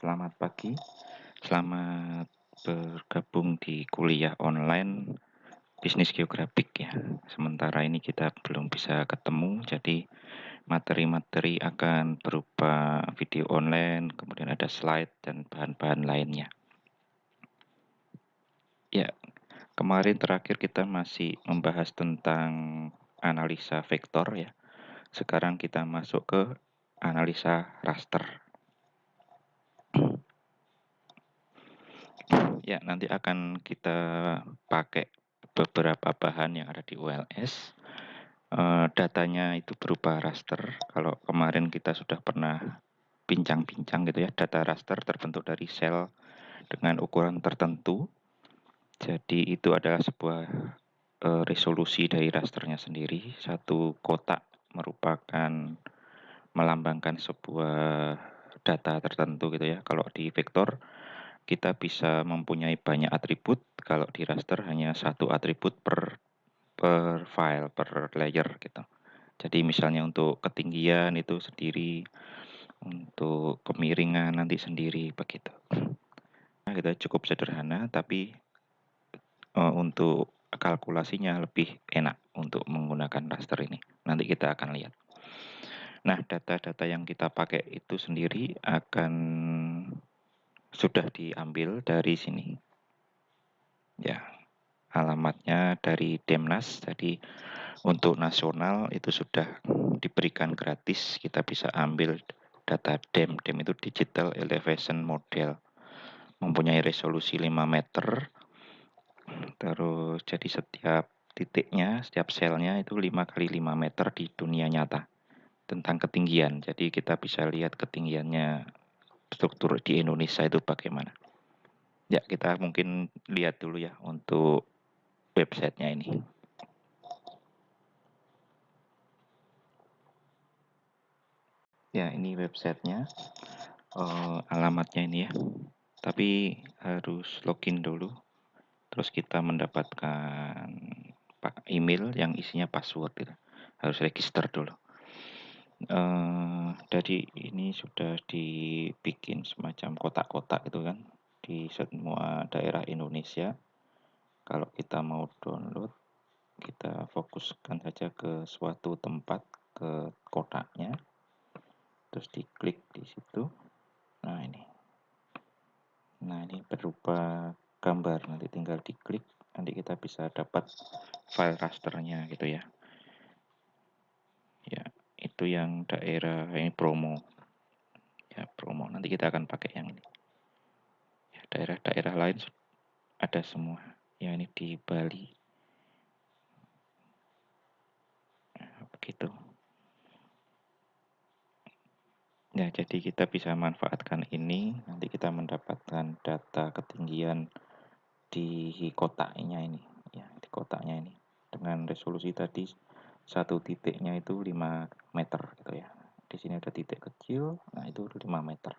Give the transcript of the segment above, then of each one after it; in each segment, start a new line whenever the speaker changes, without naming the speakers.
Selamat pagi, selamat bergabung di kuliah online bisnis geografik ya. Sementara ini kita belum bisa ketemu, jadi materi-materi akan berupa video online, kemudian ada slide dan bahan-bahan lainnya. Ya, kemarin terakhir kita masih membahas tentang analisa vektor ya. Sekarang kita masuk ke analisa raster. Ya, nanti akan kita pakai beberapa bahan yang ada di ULS. Datanya itu berupa raster. Kalau kemarin kita sudah pernah bincang-bincang gitu ya, data raster terbentuk dari sel dengan ukuran tertentu. Jadi itu adalah sebuah resolusi dari rasternya sendiri. Satu kotak merupakan melambangkan sebuah data tertentu gitu ya. Kalau di vektor kita bisa mempunyai banyak atribut, kalau di raster hanya satu atribut per file, per layer gitu. Jadi misalnya untuk ketinggian itu sendiri, untuk kemiringan nanti sendiri begitu. Nah, kita cukup sederhana, tapi untuk kalkulasinya lebih enak untuk menggunakan raster ini. Nanti kita akan lihat. Nah, data-data yang kita pakai itu sendiri akan sudah diambil dari sini. Ya, alamatnya dari Demnas. Jadi untuk nasional itu sudah diberikan gratis. Kita bisa ambil data DEM. DEM itu Digital Elevation Model. Mempunyai resolusi 5 meter. Terus jadi setiap titiknya, setiap selnya itu 5 kali 5 meter di dunia nyata. Tentang ketinggian. Jadi kita bisa lihat ketinggiannya struktur di Indonesia itu bagaimana. Ya, kita mungkin lihat dulu ya untuk websitenya ini. Ya, ini websitenya, alamatnya ini ya. Tapi harus login dulu. Terus kita mendapatkan email yang isinya password gitu. Harus register dulu. Jadi ini sudah dibikin semacam kotak-kotak itu kan di semua daerah Indonesia. Kalau kita mau download, kita fokuskan saja ke suatu tempat, ke kotaknya, terus diklik di situ. Nah ini berupa gambar, nanti tinggal diklik, nanti kita bisa dapat file rasternya gitu ya. Ya, itu yang daerah ini promo. Ya, promo. Nanti kita akan pakai yang ini. Ya, daerah-daerah lain ada semua. Ya, ini di Bali. Nah, begitu. Ya, jadi kita bisa manfaatkan ini. Nanti kita mendapatkan data ketinggian di kotaknya ini. Ya, di kotaknya ini. Dengan resolusi tadi satu titiknya itu 5 meter gitu ya. Di sini ada titik kecil, nah itu 5 meter.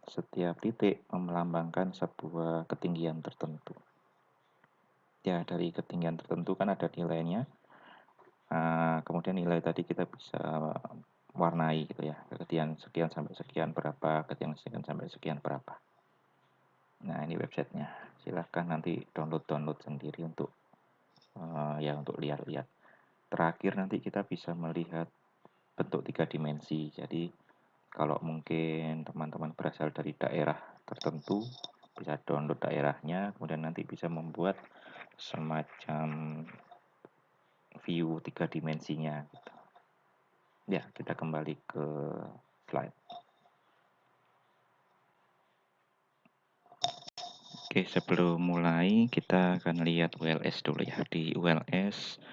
Setiap titik melambangkan sebuah ketinggian tertentu. Ya, dari ketinggian tertentu kan ada nilainya. Kemudian nilai tadi kita bisa warnai gitu ya. Ketinggian sekian sampai sekian berapa, ketinggian sekian sampai sekian berapa. Nah, ini websitenya. Silahkan nanti download sendiri untuk untuk lihat-lihat. Terakhir nanti kita bisa melihat bentuk 3 dimensi. Jadi kalau mungkin teman-teman berasal dari daerah tertentu, bisa download daerahnya, kemudian nanti bisa membuat semacam view 3 dimensinya gitu. Ya, kita kembali ke slide. Oke, sebelum mulai kita akan lihat ULS dulu ya. Di ULS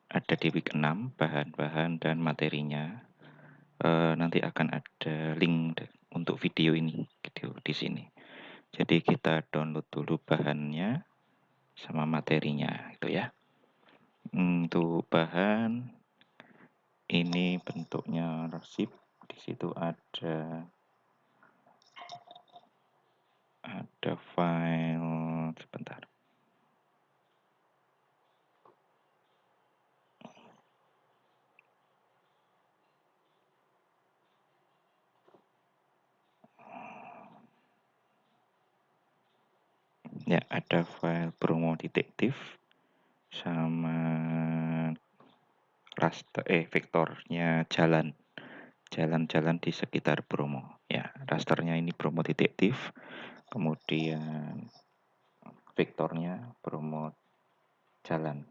ada di week 6 bahan-bahan dan materinya. Nanti akan ada link untuk video ini, video di sini. Jadi kita download dulu bahannya sama materinya gitu ya. Untuk bahan ini bentuknya arsip. Di situ ada file sebentar. Ya, ada file promo detektif sama vektornya jalan-jalan di sekitar Bromo. Ya, rasternya ini Bromo detektif, kemudian vektornya Bromo jalan.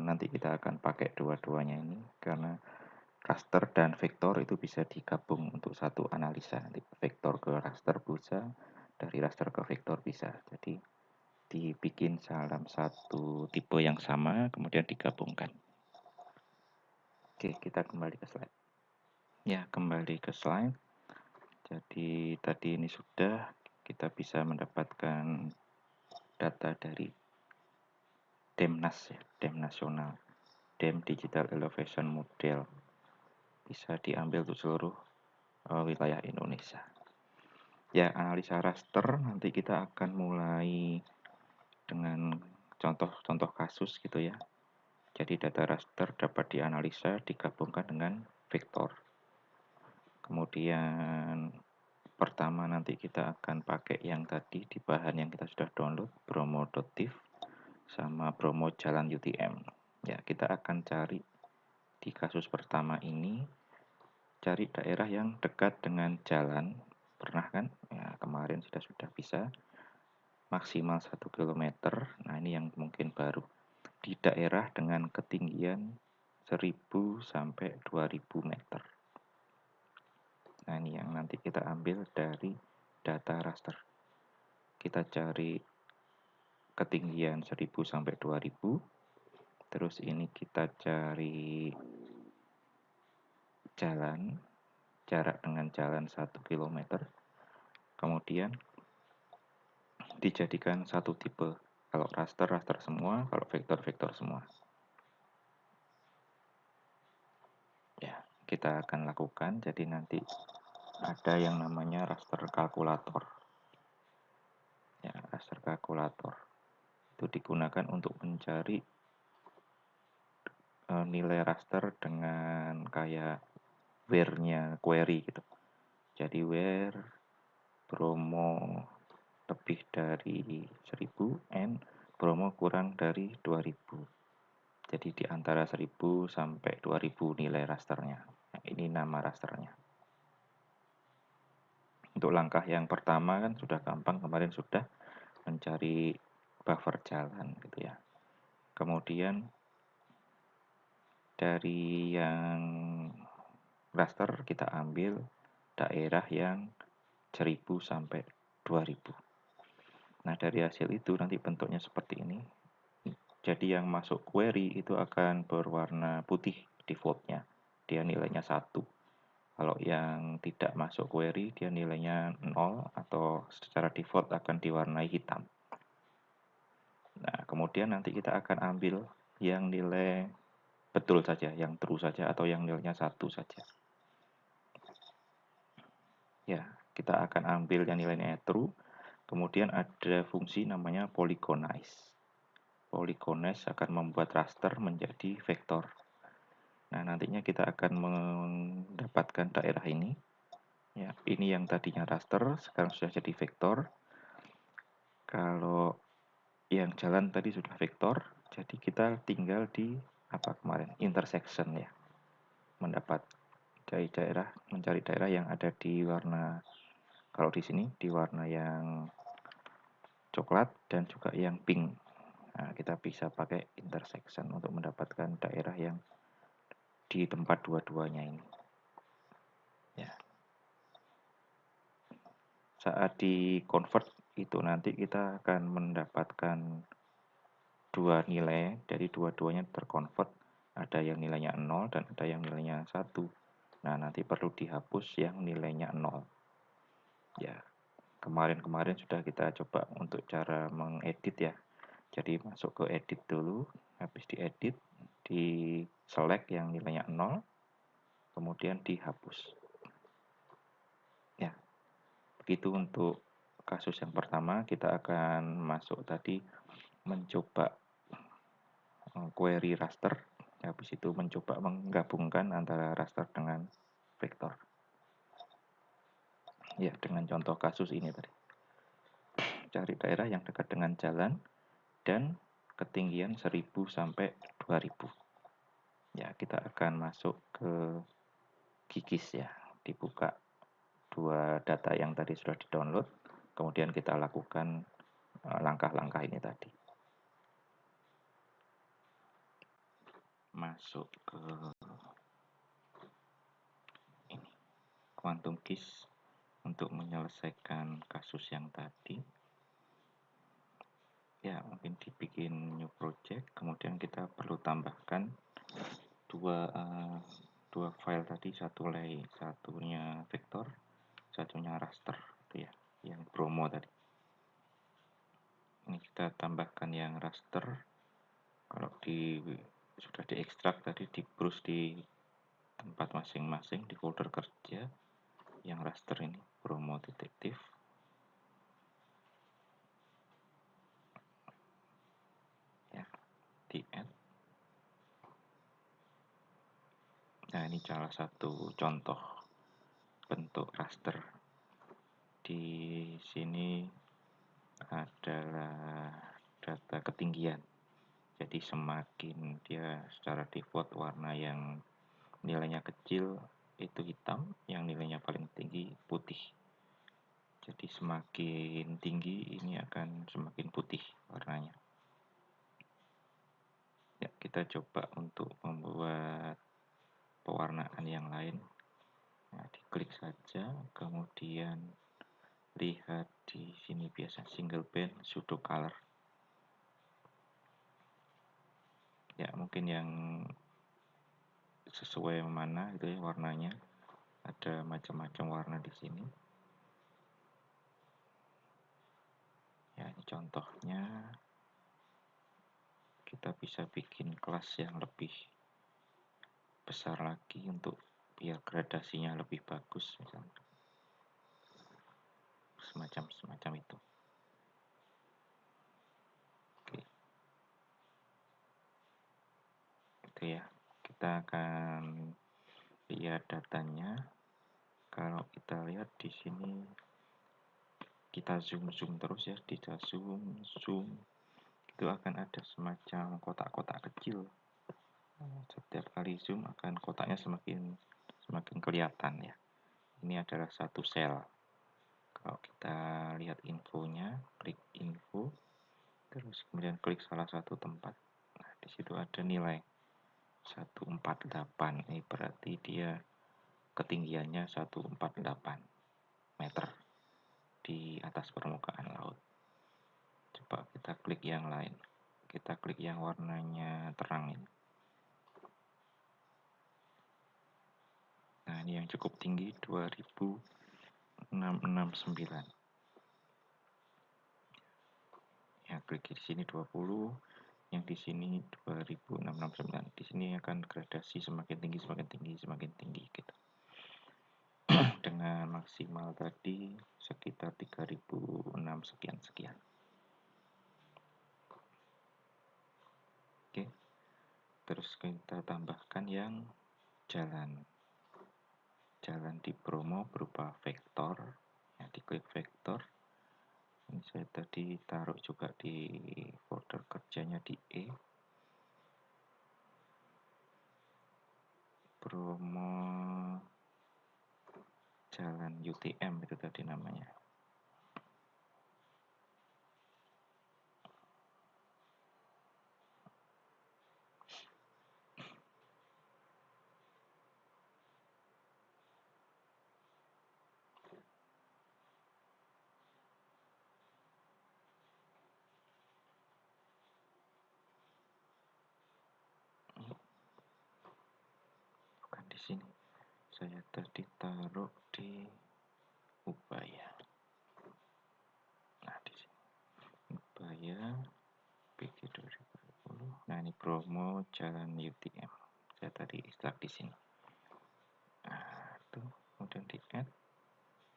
Nanti kita akan pakai dua-duanya ini karena raster dan vektor itu bisa digabung untuk satu analisa. Nanti vektor ke raster bisa, dari raster ke vektor bisa. Jadi dibikin dalam satu tipe yang sama, kemudian digabungkan. Oke, kita kembali ke slide. Ya, kembali ke slide. Jadi tadi ini sudah kita bisa mendapatkan data dari DEMNAS ya, DEM nasional, DEM Digital Elevation Model. Bisa diambil untuk seluruh wilayah Indonesia. Ya, analisa raster nanti kita akan mulai dengan contoh-contoh kasus gitu ya. Jadi data raster dapat dianalisa digabungkan dengan vektor. Kemudian pertama nanti kita akan pakai yang tadi di bahan yang kita sudah download, bromo.tif sama bromo jalan UTM. Ya, kita akan cari di kasus pertama ini, cari daerah yang dekat dengan jalan. Pernah kan? Ya, kemarin sudah bisa. Maksimal 1 km. Nah, ini yang mungkin baru. Di daerah dengan ketinggian 1000 sampai 2000 meter. Nah, ini yang nanti kita ambil dari data raster. Kita cari ketinggian 1000 sampai 2000. Terus ini kita cari jalan, jarak dengan jalan 1 km. Kemudian dijadikan satu tipe. Kalau raster, raster semua. Kalau vektor, vektor semua. Ya, kita akan lakukan. Jadi nanti ada yang namanya raster kalkulator. Ya, raster kalkulator itu digunakan untuk mencari nilai raster dengan kayak where-nya query gitu. Jadi where promo lebih dari 1000 and promo kurang dari 2000. Jadi di antara 1000 sampai 2000 nilai rasternya. Nah, ini nama rasternya. Untuk langkah yang pertama kan sudah gampang, kemarin sudah mencari buffer jalan gitu ya. Kemudian dari yang raster kita ambil daerah yang 1000 sampai 2000. Nah, dari hasil itu nanti bentuknya seperti ini. Jadi yang masuk query itu akan berwarna putih defaultnya. Dia nilainya 1. Kalau yang tidak masuk query, dia nilainya 0 atau secara default akan diwarnai hitam. Nah, kemudian nanti kita akan ambil yang nilai betul saja, yang true saja, atau yang nilainya 1 saja. Ya, kita akan ambil yang nilainya true. Kemudian ada fungsi namanya polygonize. Polygonize akan membuat raster menjadi vektor. Nah, nantinya kita akan mendapatkan daerah ini. Ya, ini yang tadinya raster, sekarang sudah jadi vektor. Kalau yang jalan tadi sudah vektor, jadi kita tinggal di apa kemarin intersection ya, mendapat mencari daerah yang ada di warna, kalau di sini di warna yang coklat dan juga yang pink. Nah, kita bisa pakai intersection untuk mendapatkan daerah yang di tempat dua-duanya ini. Ya. Saat di convert itu nanti kita akan mendapatkan dua nilai, dari dua-duanya terkonvert. Ada yang nilainya 0 dan ada yang nilainya 1. Nah, nanti perlu dihapus yang nilainya 0. Ya, kemarin-kemarin sudah kita coba untuk cara mengedit ya. Jadi masuk ke edit dulu, habis diedit, di select yang nilainya 0, kemudian dihapus. Ya, begitu untuk kasus yang pertama. Kita akan masuk tadi mencoba query raster, habis itu mencoba menggabungkan antara raster dengan vektor. Ya, dengan contoh kasus ini tadi. cari daerah yang dekat dengan jalan dan ketinggian 1000 sampai 2000. Ya, kita akan masuk ke GIGIS ya. Dibuka dua data yang tadi sudah di-download, kemudian kita lakukan langkah-langkah ini tadi. Masuk ke ini, Quantum GIS untuk menyelesaikan kasus yang tadi. Ya, mungkin dibikin new project, kemudian kita perlu tambahkan dua file tadi, satunya vektor, satunya raster, itu ya, yang Bromo tadi. Ini kita tambahkan yang raster. Kalau sudah diekstrak tadi, di browse di tempat masing-masing di folder kerja. Yang raster ini Bromo detektif. Ya, di add. Nah, ini salah satu contoh bentuk raster. Di sini adalah data ketinggian. Jadi semakin dia secara default warna yang nilainya kecil itu hitam, yang nilainya paling tinggi putih. Jadi semakin tinggi ini akan semakin putih warnanya. Ya, kita coba untuk membuat pewarnaan yang lain. Nah, diklik saja, kemudian lihat di sini biasa single band pseudo color. Ya, mungkin yang sesuai mana itu ya warnanya. Ada macam-macam warna di sini. Ya, ini contohnya. Kita bisa bikin kelas yang lebih besar lagi untuk biar gradasinya lebih bagus misalnya. Semacam itu. Oke. Itu ya. Kita akan lihat datanya. Kalau kita lihat di sini kita zoom terus ya, kita zoom itu akan ada semacam kotak-kotak kecil. Setiap kali zoom akan kotaknya semakin kelihatan ya. Ini adalah satu sel. Kalau kita lihat infonya, klik info, terus kemudian klik salah satu tempat. Nah, di situ ada nilai 148. Ini berarti dia ketinggiannya 148 meter di atas permukaan laut. Coba kita klik yang lain. Kita klik yang warnanya terang ini. Nah, ini yang cukup tinggi 2669. Ya, klik di sini 20, yang di sini 2669. Di sini akan gradasi semakin tinggi gitu. Dengan maksimal tadi sekitar 3006 sekian. Oke. Terus kita tambahkan yang jalan di Bromo berupa vektor. Ya, diklik vektor. Ini saya tadi taruh juga di folder kerjanya di E. Bromo jalan UTM itu tadi namanya. Bukan di sini. Saya tadi taruh di Ubaya. Nah, di sini. Ubaya PG 2020. Nah, ini Bromo jalan UTM. Saya tadi ekstrak di sini. Nah, itu kemudian di add.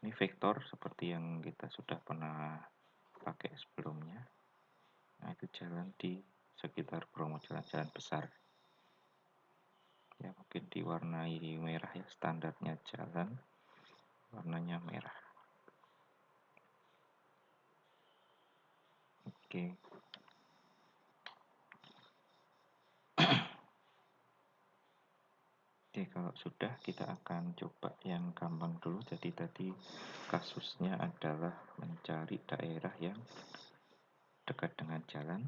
Ini vektor seperti yang kita sudah pernah pakai sebelumnya. Nah, itu jalan di sekitar Bromo, jalan-jalan besar. Ya, mungkin diwarnai merah ya, standarnya jalan warnanya merah. Oke. Oke, kalau sudah kita akan coba yang gampang dulu. Jadi tadi kasusnya adalah mencari daerah yang dekat dengan jalan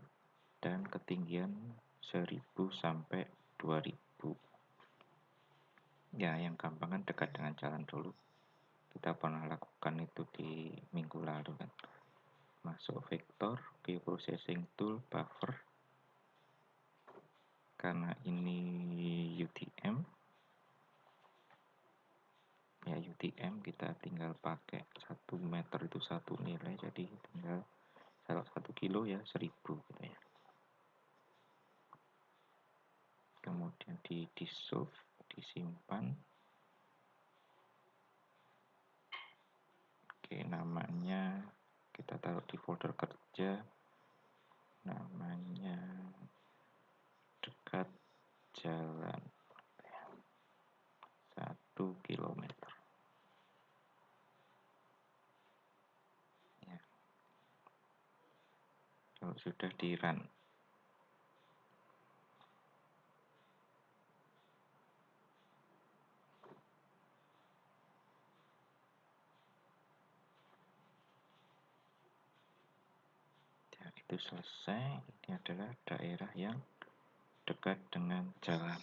dan ketinggian 1000 sampai 2000. Ya, yang gampang kan dekat dengan jalan dulu. Kita pernah lakukan itu di minggu lalu kan. Masuk vektor, geoprocessing tool, buffer. Karena ini UTM, ya UTM kita tinggal pakai 1 meter itu 1 nilai, jadi tinggal 1 kilo ya 1000 gitu ya. Kemudian di dissolve, disimpan. Oke, namanya kita taruh di folder kerja, namanya dekat jalan 1 kilometer. Ya. Kalau sudah di run, ya, itu selesai. Ini adalah daerah yang dekat dengan jalan.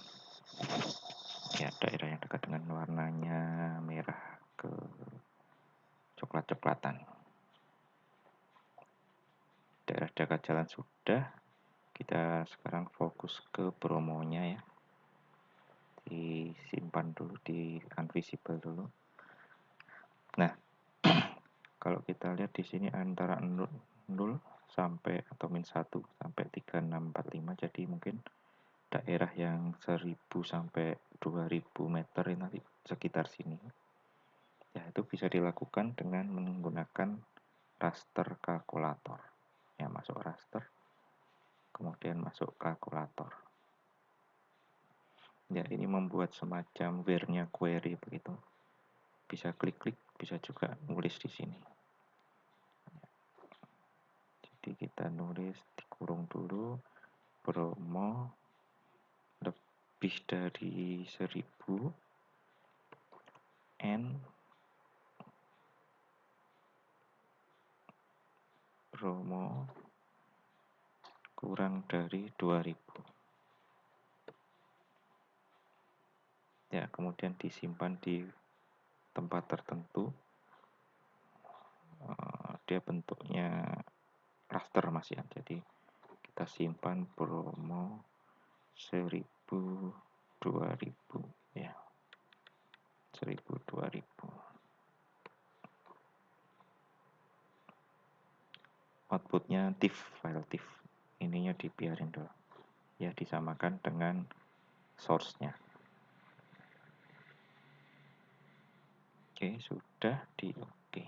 Ya, daerah yang dekat dengan warnanya merah ke coklat-coklatan. Daerah dekat jalan sudah. Kita sekarang fokus ke promonya ya. Disimpan dulu, di unvisible dulu. Nah, kalau kita lihat di sini antara 0 sampai atau min 1 sampai 3645, jadi mungkin daerah yang 1000 sampai 2000 meter ini nanti sekitar sini. Ya, itu bisa dilakukan dengan menggunakan raster kalkulator. Ya, masuk raster, kemudian masuk kalkulator. Ya, ini membuat semacam where-nya query begitu. Bisa klik-klik, bisa juga nulis di sini. Jadi kita nulis, dikurung dulu, promo lebih dari 1000 n promo kurang dari 2000. Ya, kemudian disimpan di tempat tertentu. Dia bentuknya raster masih ya. Jadi kita simpan promo 1000, 2000 ya. 1000, 2000. Outputnya TIFF, file TIFF. Ininya dibiarin dulu. Ya, disamakan dengan source-nya. Oke, sudah di oke.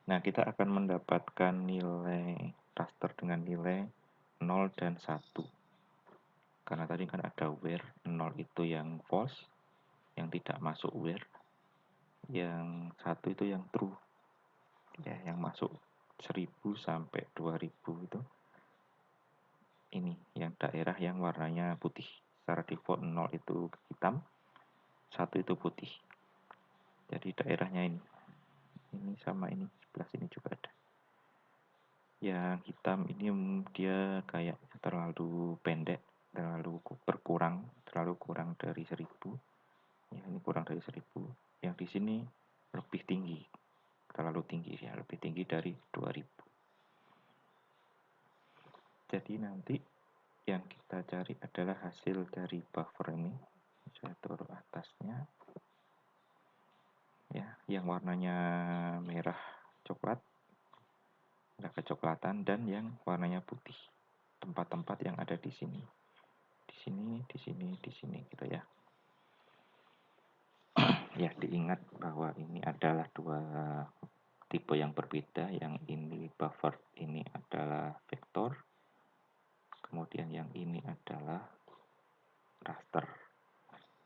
Nah, kita akan mendapatkan nilai raster dengan nilai 0 dan 1. Karena tadi kan ada where, 0 itu yang false, yang tidak masuk where. Yang 1 itu yang true. Ya, yang masuk 1000 sampai 2000 itu ini, yang daerah yang warnanya putih. Secara default 0 itu hitam, 1 itu putih. Jadi daerahnya ini. Ini sama ini, sebelah sini juga ada. Yang hitam ini dia kayak terlalu pendek, terlalu berkurang, terlalu kurang dari 1000. Ya, ini kurang dari 1000. Yang di sini lebih tinggi, terlalu tinggi ya, lebih tinggi dari 2000. Jadi nanti yang kita cari adalah hasil dari buffer ini. Saya taruh atasnya. Ya, yang warnanya merah coklat, merah kecoklatan, dan yang warnanya putih. Tempat-tempat yang ada di sini. Di sini, di sini, di sini gitu ya. Ya, diingat bahwa ini adalah dua tipe yang berbeda. Yang ini buffer, ini adalah vektor. Kemudian yang ini adalah raster.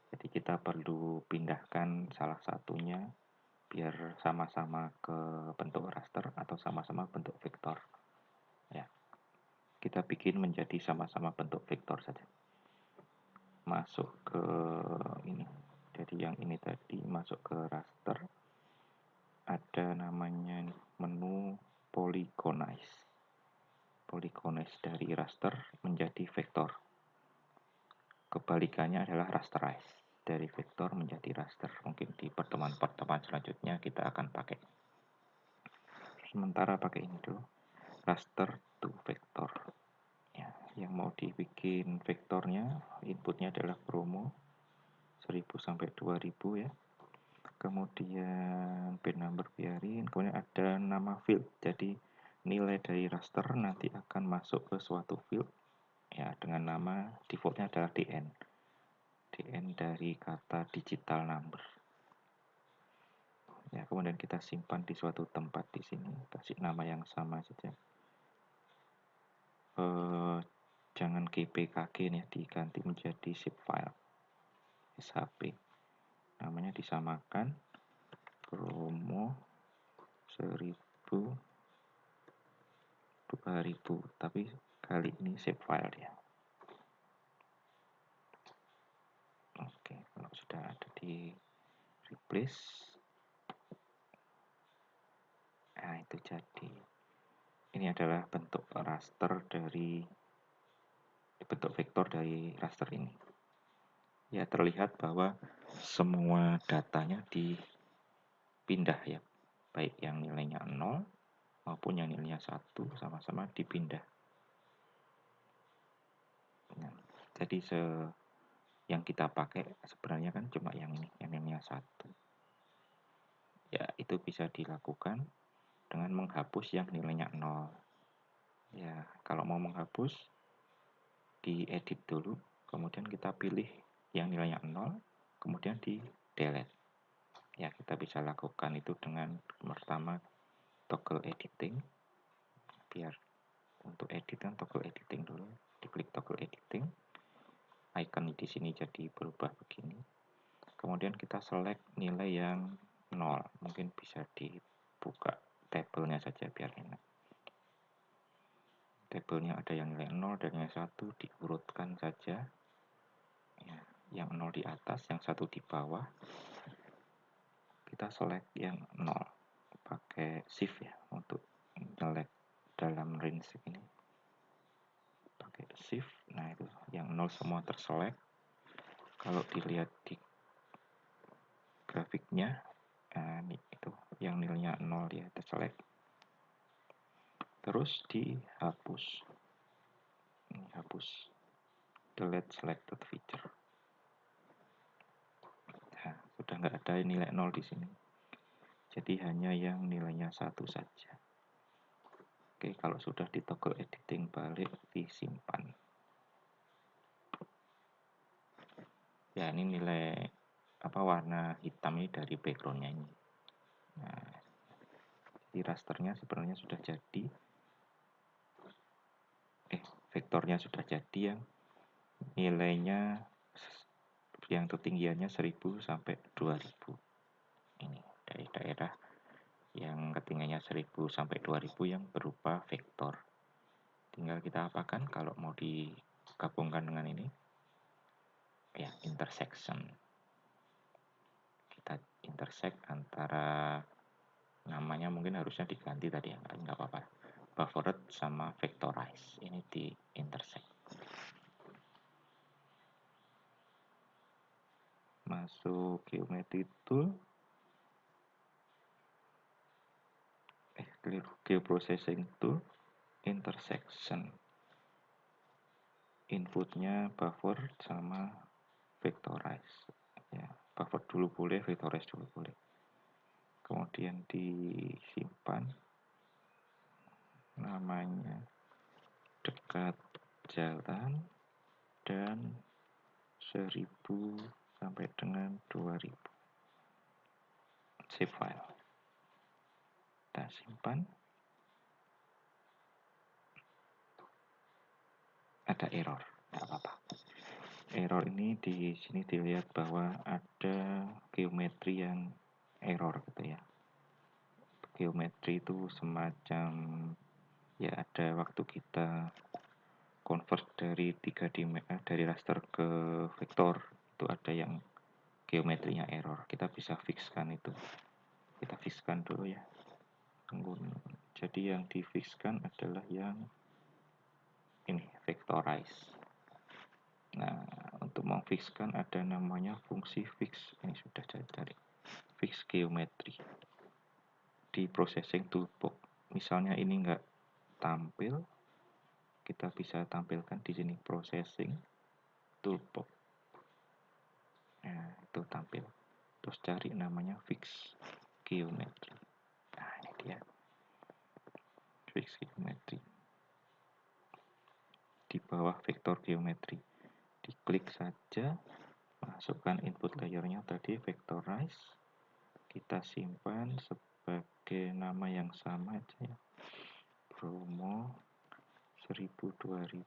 Jadi kita perlu pindahkan salah satunya biar sama-sama ke bentuk raster atau sama-sama bentuk vektor. Ya, kita bikin menjadi sama-sama bentuk vektor saja. Masuk ke ini. Jadi yang ini tadi masuk ke raster. Ada namanya menu polygonize. Polygonize dari raster menjadi vektor. Kebalikannya adalah rasterize. Dari vektor menjadi raster. Mungkin di pertemuan-pertemuan selanjutnya kita akan pakai. Sementara pakai ini dulu. Raster to vektor. Ya, yang mau dibikin vektornya, inputnya adalah promo 1000 sampai 2000 ya. Kemudian pin number biarin, kemudian ada nama field. Jadi nilai dari raster nanti akan masuk ke suatu field ya dengan nama defaultnya adalah DN. DN dari kata digital number. Ya, kemudian kita simpan di suatu tempat di sini, kasih nama yang sama saja. Jangan GPKG nih, diganti menjadi zip file SHP. Namanya disamakan promo 1000 2000, tapi kali ini zip file ya. Oke, kalau sudah ada di replace, nah itu jadi. Ini adalah bentuk raster dari bentuk vektor dari raster ini. Ya, terlihat bahwa semua datanya dipindah ya, baik yang nilainya 0 maupun yang nilainya 1 sama-sama dipindah. Nah, jadi yang kita pakai sebenarnya kan cuma yang ini, yang nilainya 1. Ya, itu bisa dilakukan dengan menghapus yang nilainya 0. Ya, kalau mau menghapus, diedit dulu, kemudian kita pilih yang nilainya 0, kemudian di delete. Ya, kita bisa lakukan itu dengan pertama toggle editing. Biar untuk edit kan toggle editing dulu, diklik toggle editing. Icon di sini jadi berubah begini. Kemudian kita select nilai yang 0. Mungkin bisa dibuka tabelnya saja biar enak. Tabelnya ada yang nilai 0 dan yang 1, diurutkan saja. Ya, yang 0 di atas, yang 1 di bawah. Kita select yang 0. Pakai shift ya untuk select dalam range ini. Pakai shift. Nah, itu yang 0 semua terselect. Kalau dilihat di grafiknya, nah ini itu yang nilainya 0 ya terselect. Terus dihapus. Ini hapus. Delete selected feature. Nah, sudah nggak ada nilai 0 di sini. Jadi hanya yang nilainya 1 saja. Oke, kalau sudah di toggle editing balik, disimpan. Ya, ini nilai warna hitam ini dari backgroundnya ini. Nah, jadi rasternya sebenarnya sudah jadi. Vektornya sudah jadi yang nilainya yang ketinggiannya 1000 sampai 2000. Ini dari daerah yang ketinggiannya 1000 sampai 2000 yang berupa vektor. Tinggal kita apakan kalau mau digabungkan dengan ini. Ya, intersection. Kita intersect antara namanya mungkin harusnya diganti tadi ya, nggak apa-apa. Buffered sama vectorize. Ini di intersect. Masuk geometry tool. Geoprocessing tool. Intersection. Inputnya buffer sama vectorize. Ya, buffer dulu boleh, vectorize dulu boleh. Kemudian disimpan. Namanya dekat jalan dan 1000 sampai dengan 2000. Save file. Kita simpan. Ada error, nggak apa-apa. Error ini di sini dilihat bahwa ada geometri yang error gitu ya. Geometri itu semacam Ya, ada waktu kita convert dari dari raster ke vektor, itu ada yang geometrinya error. Kita bisa fixkan itu. Kita fixkan dulu ya. Tunggu. Jadi yang difixkan adalah yang ini, vectorize. Nah, untuk memfixkan ada namanya fungsi fix. Ini sudah cari-cari. Fix geometry. Di processing toolbox. Misalnya ini enggak tampil, kita bisa tampilkan di sini processing toolbox. Nah, itu tampil. Terus cari namanya fix geometry. Nah, ini dia. Fix geometry. Di bawah vektor geometry. Diklik saja, masukkan input layernya tadi vectorize. Kita simpan sebagai nama yang sama aja ya. Promo 1000 2000.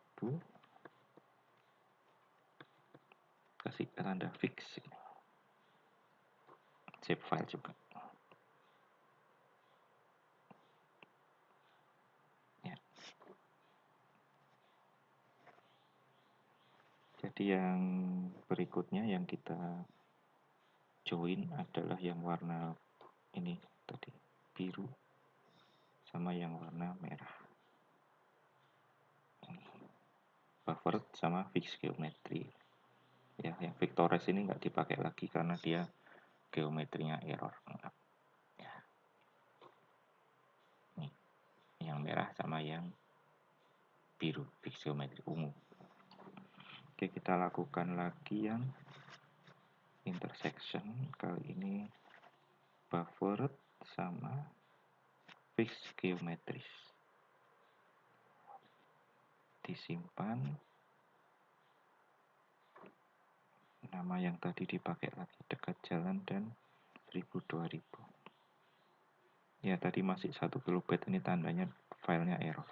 Kasih tanda fix. Save file juga. Ya. Jadi yang berikutnya yang kita join adalah yang warna ini tadi, biru sama yang warna merah. Buffer sama fix geometry. Ya, yang vectorize ini nggak dipakai lagi karena dia geometrinya error. Ya. Nih, yang merah sama yang biru, fix geometry ungu. Oke, kita lakukan lagi yang intersection. Kali ini buffer sama fix geometris. Disimpan. Nama yang tadi dipakai lagi, dekat jalan dan 1000-2000. Ya, tadi masih 1 kilobit, ini tandanya filenya error.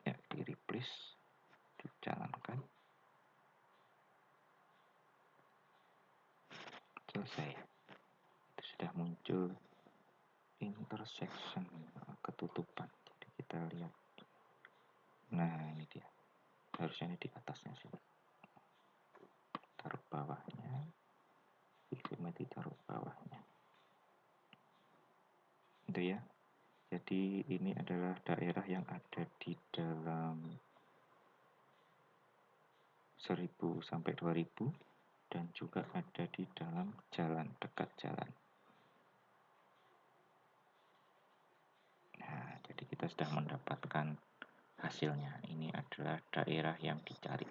Ya, di replace, dijalankan. Selesai. Itu sudah muncul intersection, ketutupan. Jadi kita lihat. Nah, ini dia. Harusnya ini di atasnya sih. Taruh bawahnya. Geometri taruh bawahnya. Itu ya. Jadi ini adalah daerah yang ada di dalam 1000 sampai 2000 dan juga ada di dalam jalan, dekat jalan. Nah, jadi kita sudah mendapatkan hasilnya. Ini adalah daerah yang dicari.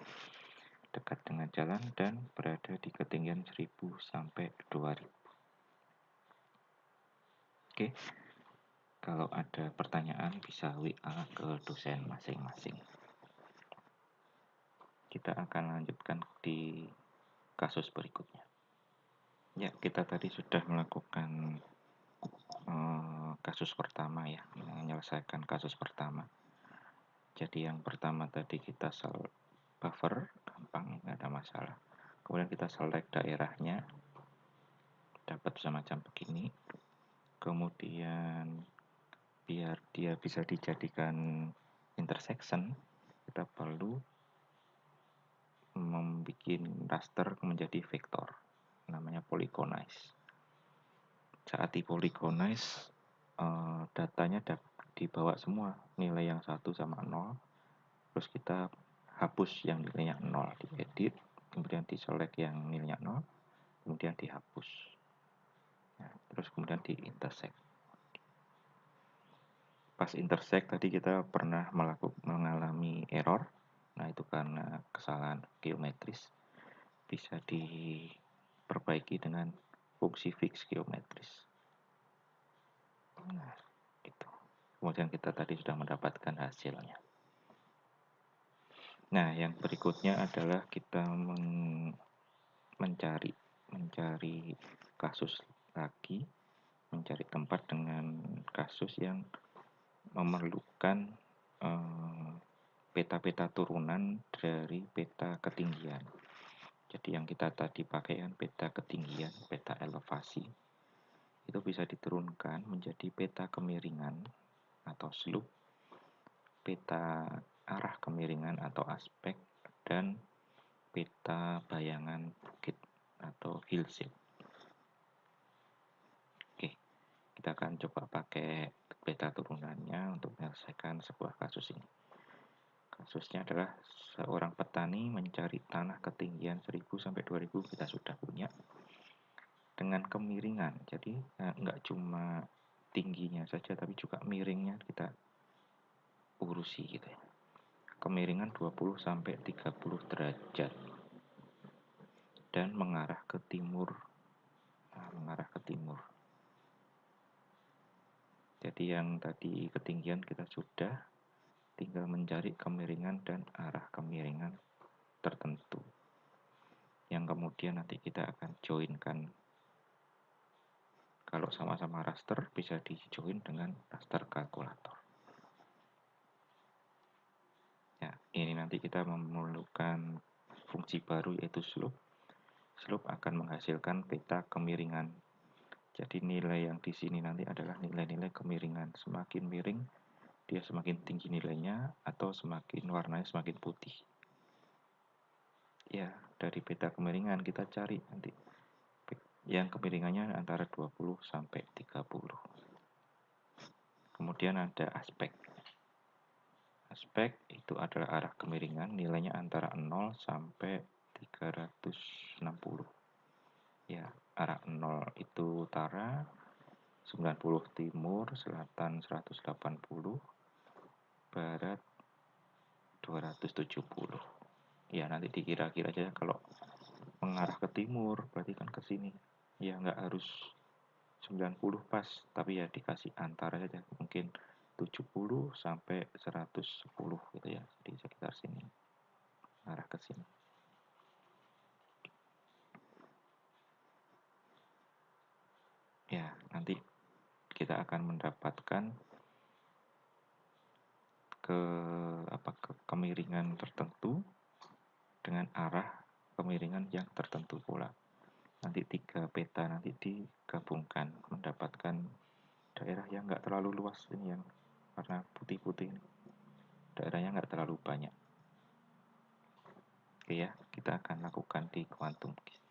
Dekat dengan jalan dan berada di ketinggian 1000 sampai 2000. Oke. Kalau ada pertanyaan bisa WA ke dosen masing-masing. Kita akan lanjutkan di kasus berikutnya. Ya, kita tadi sudah melakukan kasus pertama ya, menyelesaikan kasus pertama. Jadi yang pertama tadi kita buffer, gampang, nggak ada masalah. Kemudian kita select daerahnya, dapat semacam begini. Kemudian biar dia bisa dijadikan intersection, kita perlu membuat raster menjadi vektor, namanya polygonize. Saat di polygonize, datanya dibawa semua, nilai yang 1 sama 0, terus kita hapus yang nilainya 0, diedit, kemudian diselect yang nilainya 0, kemudian dihapus. Nah, terus kemudian di intersect. Pas intersect tadi kita pernah mengalami error. Nah, itu karena kesalahan geometris. Bisa diperbaiki dengan fungsi fix geometris. Nah, itu. Kemudian kita tadi sudah mendapatkan hasilnya. Nah, yang berikutnya adalah kita mencari kasus lagi, mencari tempat dengan kasus yang memerlukan peta-peta turunan dari peta ketinggian. Jadi yang kita tadi pakai kan peta ketinggian, peta elevasi. itu bisa diturunkan menjadi peta kemiringan atau slope, peta arah kemiringan atau aspek, dan peta bayangan bukit atau hillside. Oke, kita akan coba pakai peta turunannya untuk menyelesaikan sebuah kasus ini. Kasusnya adalah seorang petani mencari tanah ketinggian 1000 sampai 2000, kita sudah punya, dengan kemiringan. Jadi nggak cuma tingginya saja tapi juga miringnya kita urusi gitu ya. Kemiringan 20 sampai 30 derajat dan mengarah ke timur. Mengarah ke timur. Jadi yang tadi ketinggian kita sudah, tinggal mencari kemiringan dan arah kemiringan tertentu yang kemudian nanti kita akan joinkan. Kalau sama-sama raster bisa di join dengan raster kalkulator. Ya, ini nanti kita memerlukan fungsi baru yaitu slope. Slope akan menghasilkan peta kemiringan. Jadi nilai yang di sini nanti adalah nilai-nilai kemiringan. Semakin miring, dia semakin tinggi nilainya, atau semakin warnanya semakin putih. Ya, dari peta kemiringan kita cari nanti yang kemiringannya antara 20 sampai 30. Kemudian ada aspek. Aspek itu adalah arah kemiringan, nilainya antara 0 sampai 360. Ya, arah 0 itu utara, 90 timur, selatan 180, barat 270. Ya, nanti dikira-kira aja kalau mengarah ke timur berarti kan ke sini. Ya, nggak harus 90 pas, tapi ya dikasih antara saja, mungkin 70 sampai 110 gitu ya, di sekitar sini, arah ke sini. Ya, nanti kita akan mendapatkan kemiringan tertentu dengan arah kemiringan yang tertentu pula. Nanti 3 peta nanti digabungkan mendapatkan daerah yang nggak terlalu luas ini, yang warna putih-putih ini. Daerahnya nggak terlalu banyak. Oke ya, kita akan lakukan di quantum keys.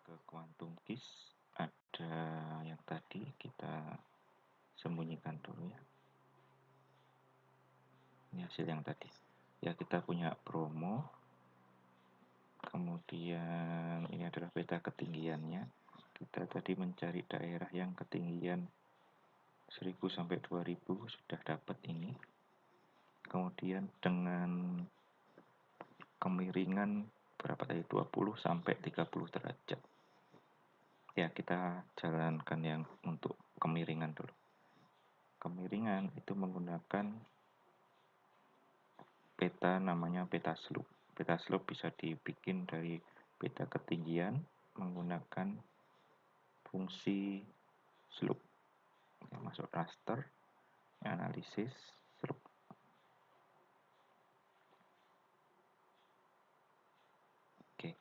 Ke quantum keys ada yang tadi kita sembunyikan dulu ya. Ini hasil yang tadi. Ya, kita punya promo. Kemudian ini adalah peta ketinggiannya. Kita tadi mencari daerah yang ketinggian 1000 sampai 2000, sudah dapat ini. Kemudian dengan kemiringan berapa tadi, 20 sampai 30 derajat. Ya, kita jalankan yang untuk kemiringan dulu. Kemiringan itu menggunakan peta namanya peta slope. Peta slope bisa dibikin dari peta ketinggian menggunakan fungsi slope. Ya, masuk raster, analisis slope. Oke.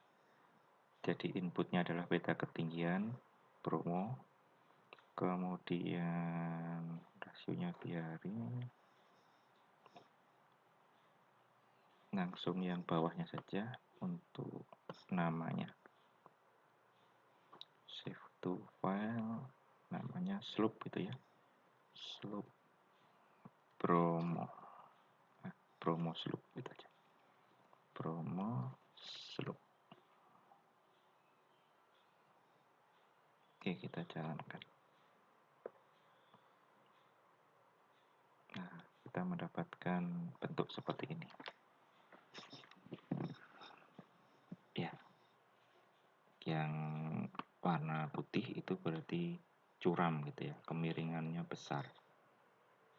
Jadi inputnya adalah peta ketinggian, promo, kemudian rasionya biarin, langsung yang bawahnya saja untuk namanya. Save to file, namanya slope gitu ya. Slope promo. Promo slope gitu aja. Promo slope. Oke, kita jalankan. Nah, kita mendapatkan bentuk seperti ini. Ya, yang warna putih itu berarti curam gitu ya, kemiringannya besar.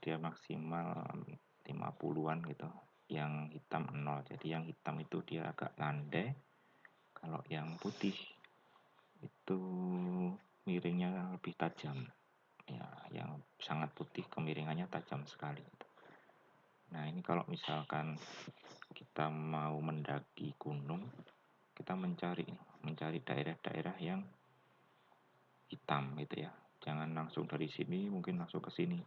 Dia maksimal 50-an gitu. Yang hitam 0. Jadi yang hitam itu dia agak landai. Kalau yang putih itu miringnya lebih tajam. Ya, yang sangat putih kemiringannya tajam sekali. Nah, ini kalau misalkan kita mau mendaki gunung, kita mencari daerah-daerah yang hitam gitu ya. Jangan langsung dari sini, mungkin langsung ke sini.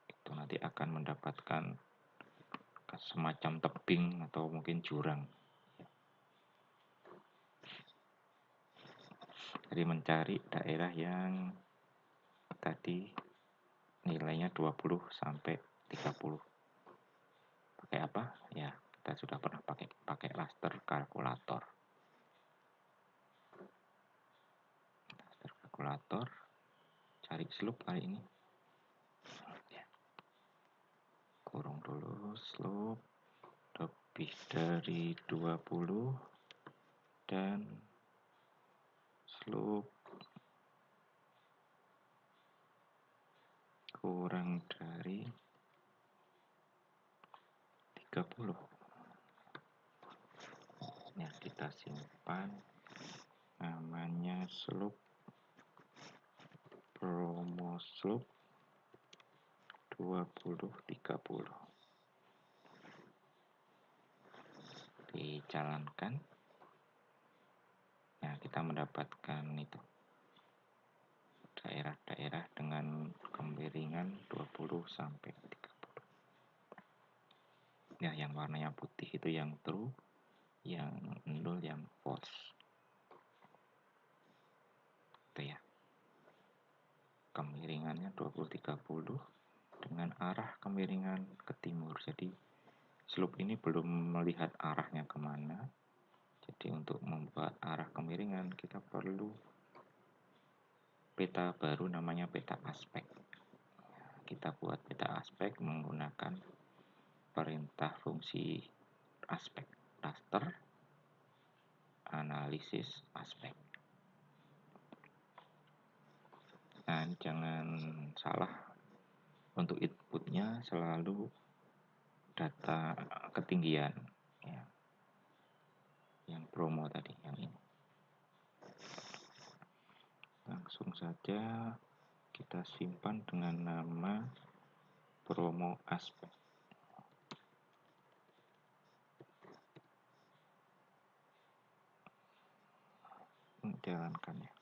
Itu nanti akan mendapatkan semacam tebing atau mungkin jurang. Jadi mencari daerah yang tadi nilainya 20 sampai 30. Pakai apa? Ya, kita sudah pernah pakai raster kalkulator. Raster kalkulator, cari slope kali ini. Ya. Kurung dulu slope lebih dari 20 dan slope kurang dari 30. Ya, kita simpan, namanya slope promo slope 20-30. Dijalankan. Nah, kita mendapatkan itu daerah-daerah dengan kemiringan 20 sampai 30. Ya, yang warnanya putih itu yang true, yang nol yang false. Itu ya. Kemiringannya 20-30 dengan arah kemiringan ke timur. Jadi slope ini belum melihat arahnya kemana. Jadi untuk membuat arah kemiringan kita perlu peta baru namanya peta aspek. Kita buat peta aspek menggunakan perintah fungsi aspek raster analisis aspek. Nah, jangan salah, untuk inputnya selalu data ketinggian ya. Yang promo tadi, yang ini. Langsung saja kita simpan dengan nama promo aspek. Jalankan ya.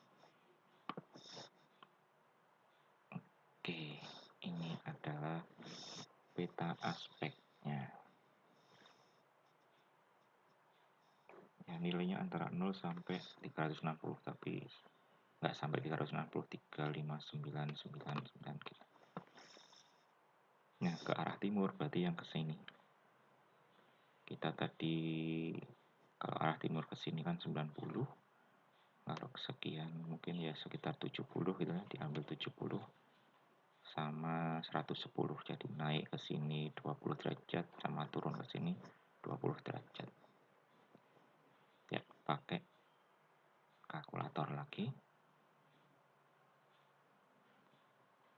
Oke, ini adalah peta aspeknya. Ya, nilainya antara 0 sampai 360, tapi nggak sampai 360, 35999 gitu. Nah, ke arah timur berarti yang ke sini. Kita tadi kalau arah timur ke sini kan 90. Kalau sekian mungkin ya sekitar 70 gitu ya, diambil 70 sama 110. Jadi naik ke sini 20 derajat sama turun ke sini 20 derajat. Ya, pakai kalkulator lagi.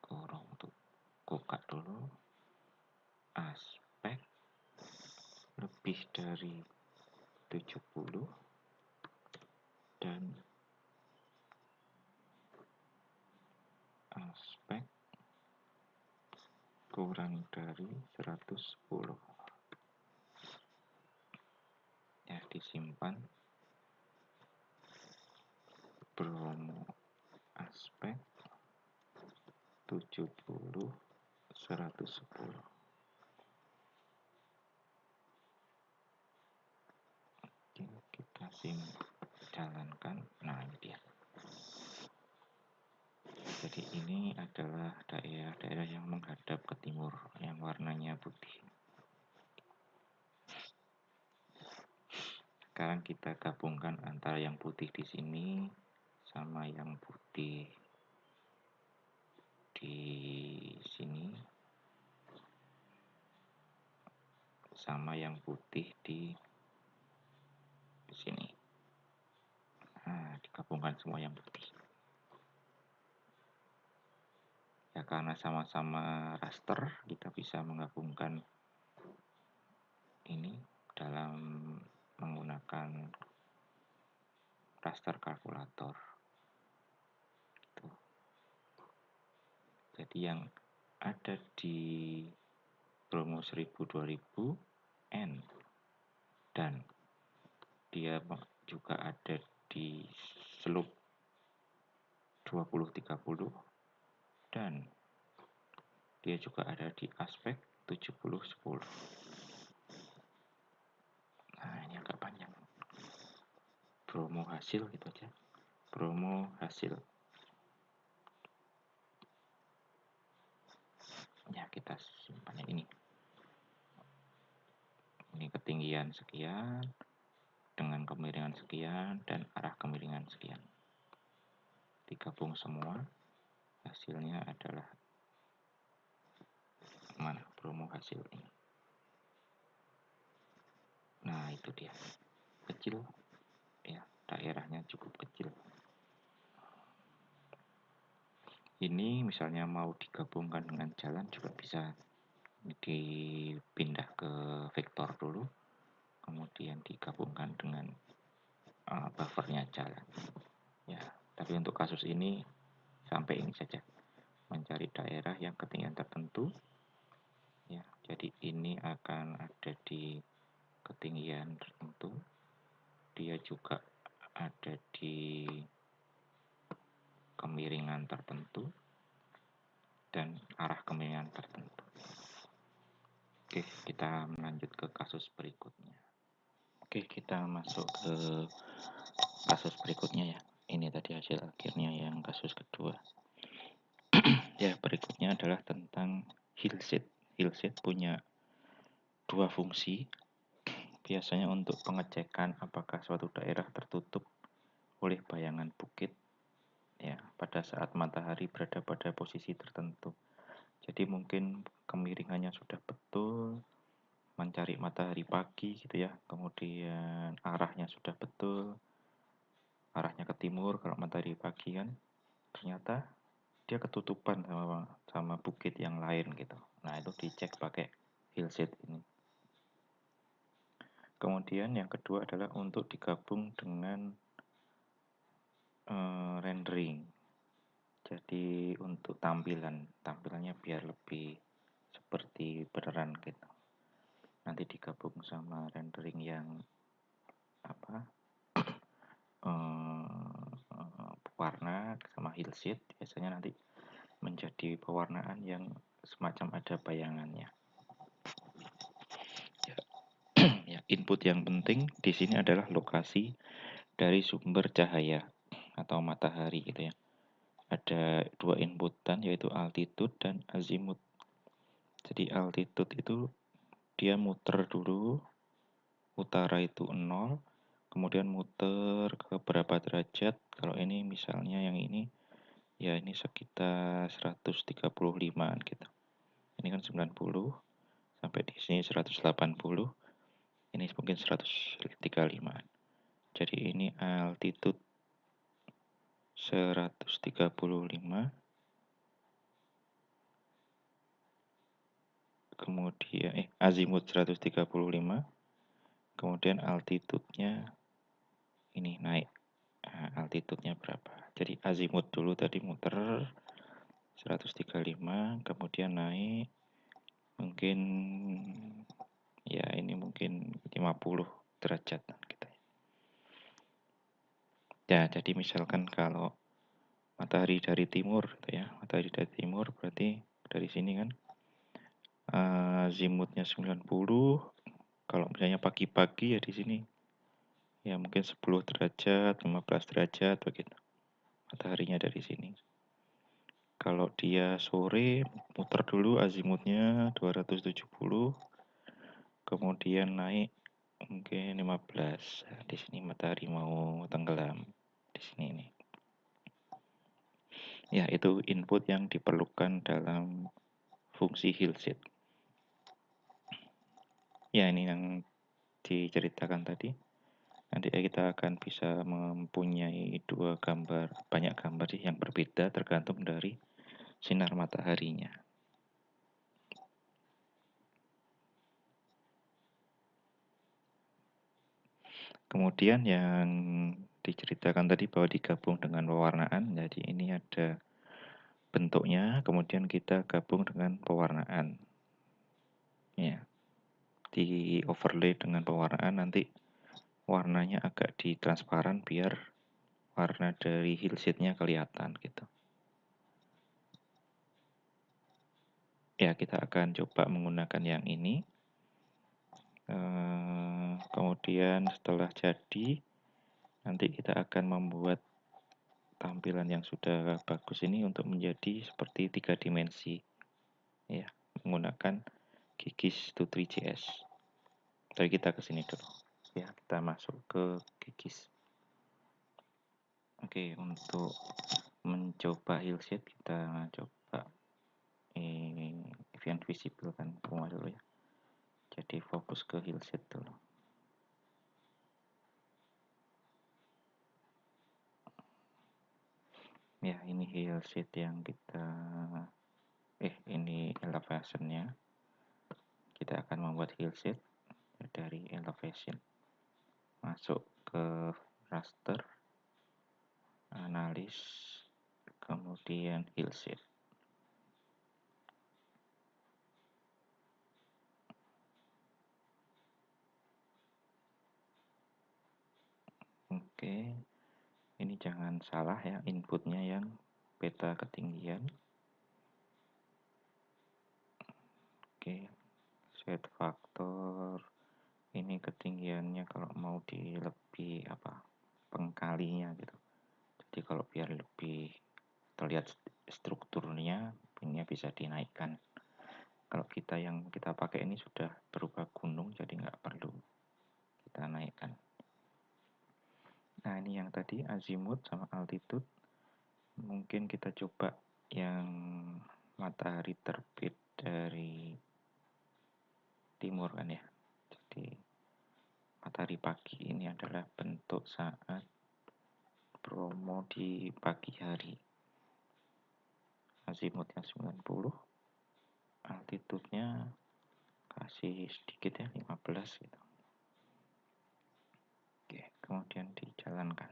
Kurung tuh. Buka dulu. Aspek lebih dari 70 dan aspek kurang dari 110. Ya, disimpan promo aspek 70 110. Oke, kita jalankan. Nah, ini dia. Jadi ini adalah daerah-daerah yang menghadap ke timur, yang warnanya putih. Sekarang kita gabungkan antara yang putih di sini sama yang putih di sini sama yang putih di sini. Nah, digabungkan semua yang putih. Ya, karena sama-sama raster, kita bisa menggabungkan ini dalam menggunakan raster kalkulator. Jadi yang ada di bromo 1000 2000 N, dan dia juga ada di slope 20 30, dan dia juga ada di aspek 70 10. Nah, ini agak panjang. Bromo hasil gitu aja. Bromo hasil. Ya, kita simpan yang ini. Ini ketinggian sekian dengan kemiringan sekian dan arah kemiringan sekian. Digabung semua, hasilnya adalah mana? Bromo hasil ini. Nah, itu dia. Kecil ya, daerahnya cukup kecil. Ini misalnya mau digabungkan dengan jalan juga bisa dipindah ke vektor dulu, kemudian digabungkan dengan buffernya jalan. Ya, tapi untuk kasus ini sampai ini saja, mencari daerah yang ketinggian tertentu. Ya, jadi ini akan ada di ketinggian tertentu. Dia juga ada di kemiringan tertentu dan arah kemiringan tertentu. Oke, kita melanjut ke kasus berikutnya. Oke, kita masuk ke kasus berikutnya ya. Ini tadi hasil akhirnya yang kasus kedua. Ya, berikutnya adalah tentang hillside. Hillside punya dua fungsi. Biasanya untuk pengecekan apakah suatu daerah tertutup oleh bayangan bukit ya pada saat matahari berada pada posisi tertentu. Jadi mungkin kemiringannya sudah betul, mencari matahari pagi gitu ya, kemudian arahnya sudah betul, arahnya ke timur kalau matahari pagi kan, ternyata dia ketutupan sama bukit yang lain gitu. Nah, itu dicek pakai hillside ini. Kemudian yang kedua adalah untuk digabung dengan rendering. Jadi untuk tampilannya biar lebih seperti beneran gitu. Nanti digabung sama rendering yang warna sama hillside, biasanya nanti menjadi pewarnaan yang semacam ada bayangannya. Ya, input yang penting di sini adalah lokasi dari sumber cahaya atau matahari gitu ya. Ada dua inputan yaitu altitude dan azimut. Jadi altitude itu dia muter dulu, utara itu 0, kemudian muter ke berapa derajat. Kalau ini misalnya yang ini, ya ini sekitar 135-an gitu. Ini kan 90, sampai di sini 180, ini mungkin 135-an. Jadi ini altitude 135, kemudian azimut 135, kemudian altitude-nya ini naik. Nah, altitude-nya berapa? Jadi azimut dulu tadi muter 135, kemudian naik mungkin ya ini mungkin 50 derajat gitu. Ya, jadi misalkan kalau matahari dari timur gitu ya, matahari dari timur berarti dari sini kan azimutnya 90. Kalau misalnya pagi-pagi ya di sini ya mungkin 10 derajat, 15 derajat begitu. Mataharinya dari sini. Kalau dia sore muter dulu azimutnya 270, kemudian naik mungkin 15. Nah, di sini matahari mau tenggelam di sini nih. Ya, itu input yang diperlukan dalam fungsi hillside. Ya, ini yang diceritakan tadi. Nanti kita akan bisa mempunyai dua gambar, banyak gambar sih yang berbeda tergantung dari sinar mataharinya. Kemudian yang diceritakan tadi bahwa digabung dengan pewarnaan, jadi ini ada bentuknya, kemudian kita gabung dengan pewarnaan. Ya, di overlay dengan pewarnaan nanti warnanya agak ditransparan biar warna dari hillshade-nya kelihatan gitu. Ya, kita akan coba menggunakan yang ini. Kemudian setelah jadi, nanti kita akan membuat tampilan yang sudah bagus ini untuk menjadi seperti 3 dimensi. Ya, menggunakan Gigis to 3JS. Tapi kita ke sini dulu. Ya, kita masuk ke Gigis. Oke, untuk mencoba hillshade kita coba event visible kan semua dulu ya. Jadi fokus ke hillshade dulu. Ya, ini hillshade yang kita ini elevation-nya. Kita akan membuat hillshade dari elevation. Masuk ke raster, analis, kemudian hillshade. Oke, ini jangan salah ya, inputnya yang beta ketinggian. Oke, set faktor ini ketinggiannya kalau mau di lebih pengkalinya gitu. Jadi kalau biar lebih terlihat strukturnya, ini bisa dinaikkan. Kalau yang kita pakai ini sudah berupa gunung, jadi nggak perlu kita naikkan. Nah, ini yang tadi azimut sama altitude. Mungkin kita coba yang matahari terbit dari timur kan ya. Jadi matahari pagi ini adalah bentuk saat promo di pagi hari. Azimutnya 90, altitude-nya kasih sedikit ya, 15 gitu. Oke, kemudian dijalankan.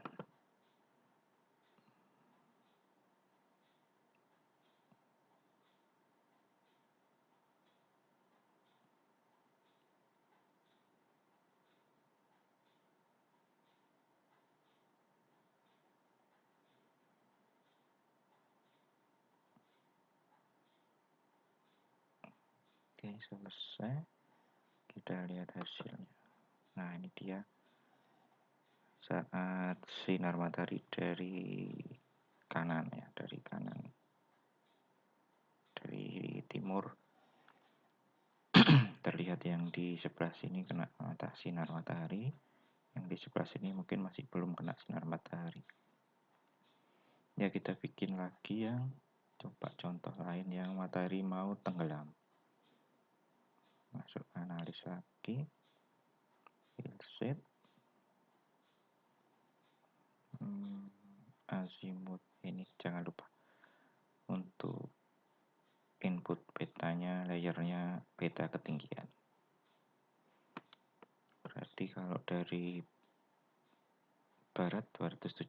Oke, selesai. Kita lihat hasilnya. Nah, ini dia saat sinar matahari dari kanan ya, dari kanan, dari timur. Terlihat yang di sebelah sini kena sinar matahari, yang di sebelah sini mungkin masih belum kena sinar matahari. Ya, kita bikin lagi yang coba contoh lain yang matahari mau tenggelam. Masuk analis lagi, hillshade, azimut ini jangan lupa untuk input betanya, layernya beta ketinggian. Berarti kalau dari barat 270,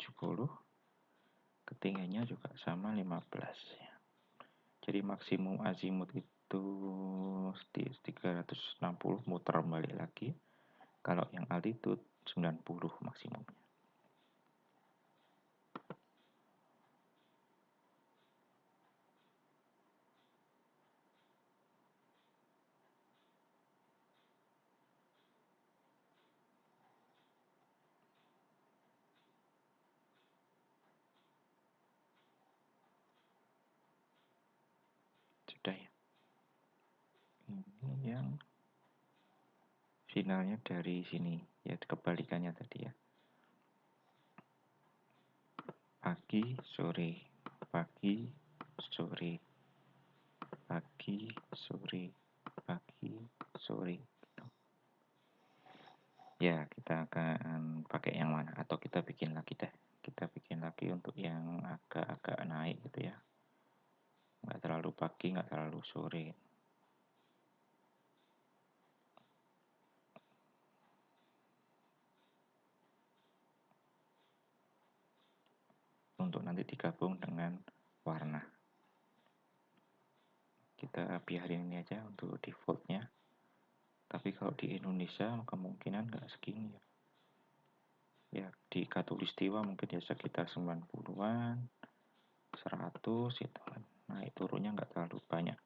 ketinggiannya juga sama 15 ya. Jadi maksimum azimut itu 360, muter balik lagi. Kalau yang altitude 90 maksimumnya. Sudah ya. Ini yang finalnya dari sini ya, kebalikannya tadi ya. Pagi, sore, pagi, sore, pagi, sore, pagi, sore. Ya, kita akan pakai yang mana? Atau kita bikin lagi deh. Kita bikin lagi untuk yang agak-agak naik gitu ya. Nggak terlalu pagi, nggak terlalu sore. Untuk nanti digabung dengan warna. Kita biarin ini aja untuk defaultnya. Tapi kalau di Indonesia kemungkinan nggak segini ya. Ya, di Katulistiwa mungkin ya sekitar 90-an, 100 gitu kan. Naik turunnya nggak terlalu banyak.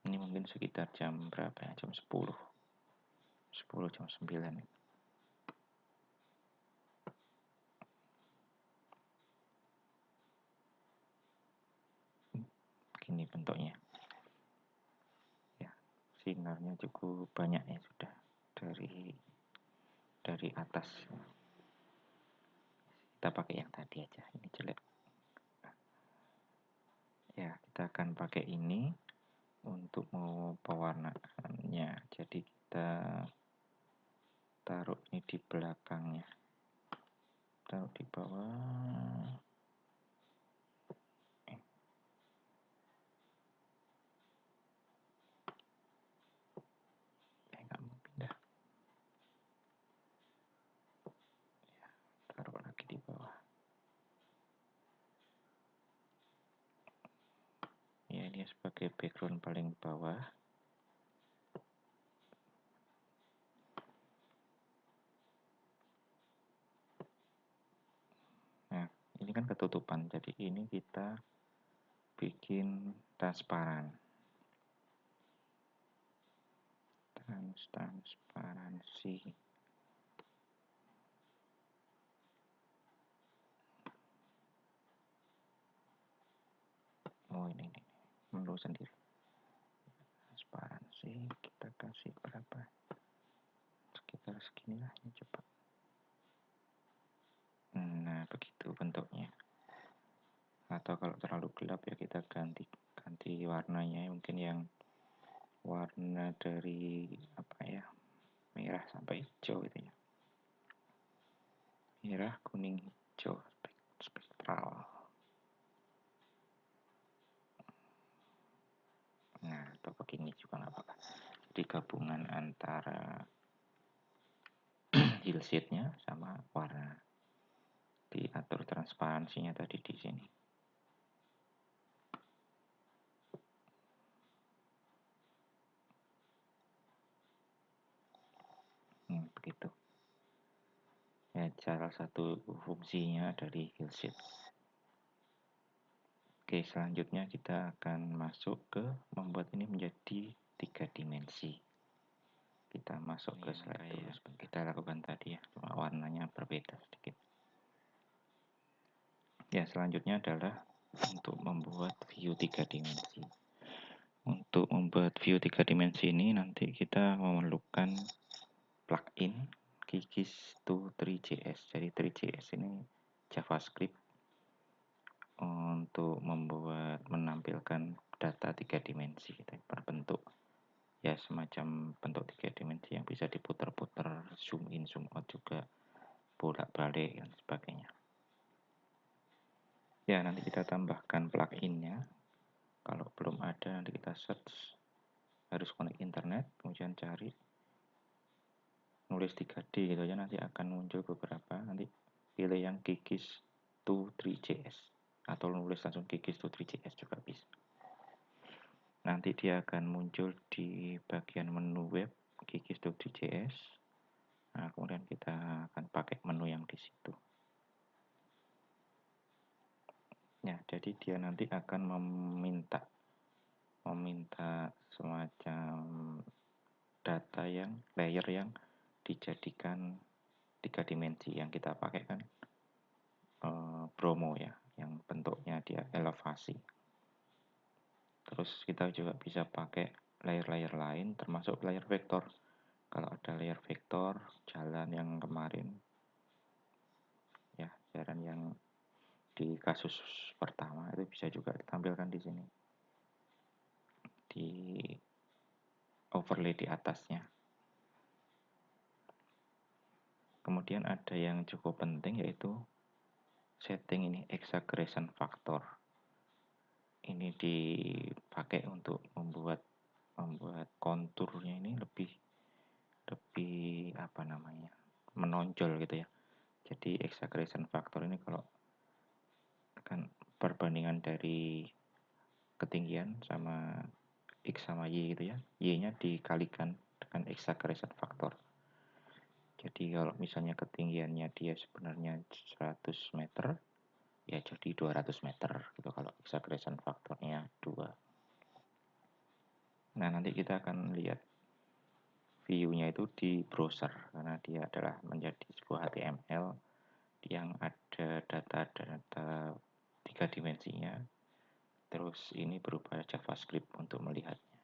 Ini mungkin sekitar jam berapa ya? Jam 10. 10 jam 9. Begini bentuknya. Ya, sinarnya cukup banyak ya sudah dari atas. Kita pakai yang tadi aja, ini jelek. Ya, kita akan pakai ini untuk mau pewarnaannya. Jadi kita taruh ini di belakangnya, taruh di bawah. Nggak mau pindah, taruh lagi di bawah. Ya, ini sebagai background paling bawah. Nah, ini kan ketutupan, jadi ini kita bikin transparan. Transparansi. Oh, ini menu sendiri. Transparansi kita kasih berapa? Sekitar segini lah, ini coba. Nah, begitu bentuknya. Atau kalau terlalu gelap ya kita ganti warnanya, mungkin yang warna dari apa ya, merah sampai hijau gitu ya. Merah, kuning, hijau, spektral. Nah, atau begini juga nggak apa-apa. Jadi gabungan antara hillshade-nya sama warna. Diatur transparansinya tadi di sini. Begitu. Ya, salah satu fungsinya dari hillshade. Oke, selanjutnya kita akan masuk ke membuat ini menjadi 3 dimensi. Kita masuk ke slide dulu. Kita lakukan tadi ya, cuma warnanya berbeda sedikit. Ya, selanjutnya adalah untuk membuat view 3 dimensi. Untuk membuat view 3 dimensi ini nanti kita memerlukan plugin Kikis to 3JS. Jadi 3JS ini JavaScript untuk menampilkan data 3 dimensi gitu, berbentuk ya semacam bentuk 3 dimensi yang bisa diputar-putar, zoom in, zoom out juga, bolak-balik dan sebagainya. Ya, nanti kita tambahkan pluginnya. Kalau belum ada nanti kita search, harus connect internet, kemudian cari nulis 3D gitu aja, nanti akan muncul beberapa. Nanti pilih yang Kikis to 3JS atau nulis langsung Kikis to 3JS juga bisa. Nanti dia akan muncul di bagian menu web Kikis to 3JS. Nah, kemudian kita akan pakai menu yang di situ. Ya, jadi dia nanti akan meminta semacam data yang layer yang dijadikan 3 dimensi. Yang kita pakai kan Bromo ya, yang bentuknya dia elevasi. Terus kita juga bisa pakai layer-layer lain, termasuk layer vektor. Kalau ada layer vektor, jalan yang kemarin, ya jalan yang di kasus pertama itu bisa juga ditampilkan di sini, di overlay di atasnya. Kemudian ada yang cukup penting yaitu setting ini exaggeration factor. Ini dipakai untuk membuat konturnya ini lebih apa namanya, menonjol gitu ya. Jadi exaggeration factor ini kalau kan perbandingan dari ketinggian sama X sama Y gitu ya, Y-nya dikalikan dengan exaggeration factor. Jadi kalau misalnya ketinggiannya dia sebenarnya 100 meter, ya jadi 200 meter gitu kalau exaggeration faktornya 2. Nah, nanti kita akan lihat view-nya itu di browser karena dia adalah menjadi sebuah HTML yang ada data-data 3 dimensinya. Terus ini berupa JavaScript untuk melihatnya.